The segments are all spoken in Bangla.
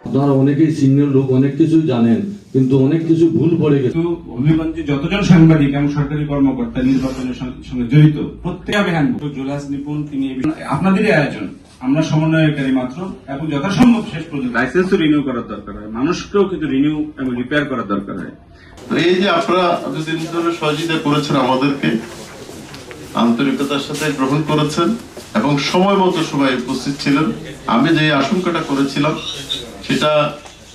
আপনারা অনেকেই সিনিয়র লোক, অনেক কিছু জানেন, কিন্তু অনেক কিছু ভুল পড়ে গেছে। হবিগঞ্জে যতজন সাংবাদিক এবং সরকারি কর্মকর্তা নির্বাচনের সঙ্গে জড়িত প্রত্যেক জুলাস নিপুণ তিনি আপনাদেরই আয়োজন, আমরা সমন্বয়কারী মাত্র, এবং যথাসম্ভব শেষ পর্যন্ত লাইসেন্সও রিনিউ করার দরকার হয়, মানুষকেও কিন্তু রিনিউ এবং রিপেয়ার করার দরকার হয়। এই যে আপনারা এতদিন ধরে সহযোগিতা করেছেন, আমাদেরকে আন্তরিকতার সাথে গ্রহণ করেছেন এবং সময় মতো সবাই উপস্থিত ছিলেন। আমি যে আশঙ্কাটা করেছিলাম সেটা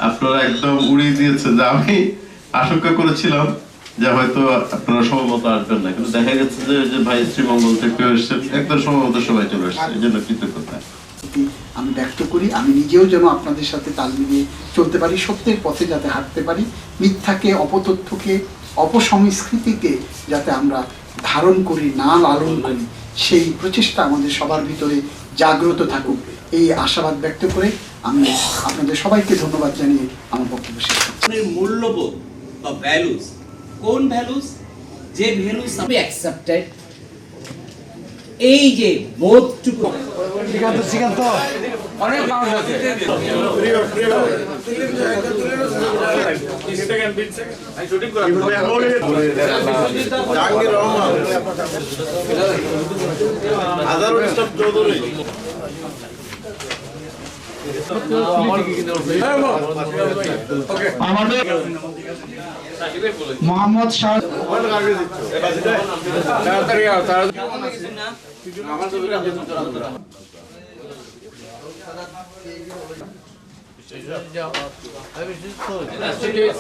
আপনারা একদম উড়িয়ে দিয়েছেন। যে আমি আশঙ্কা করেছিলাম যে হয়তো আপনারা সময় মতো আসবেন না, কিন্তু দেখা গেছে যে ভাই শ্রীমঙ্গল থেকে এসেছেন, একদম সময় মতো সবাই চলে এসেছে, এই জন্য কৃতজ্ঞতা আমি ব্যক্ত করি। আমি নিজেও যেন আপনাদের সাথে তাল মিলিয়ে চলতে পারি, সত্যের পথে যাতে হাঁটতে পারি, মিথ্যাকে, অপতথ্যকে, অপসংস্কৃতিকে যাতে আমরা ধারণ করি, না লালন করি, সেই প্রচেষ্টা আমাদের সবার ভিতরে জাগ্রত থাকুক, এই আশাবাদ ব্যক্ত করে আমি আপনাদের সবাইকে ধন্যবাদ জানিয়ে আমার বক্তব্য শেষ করছি। মূল্যবোধ বা ভ্যালুস, কোন ভ্যালুস? যে ভ্যালুস আমি অ্যাকসেপ্টেড, এই যে বোধটুকু অনেক মানুষ আছে। আমাদের মোহাম্মদ শাহ Gracias.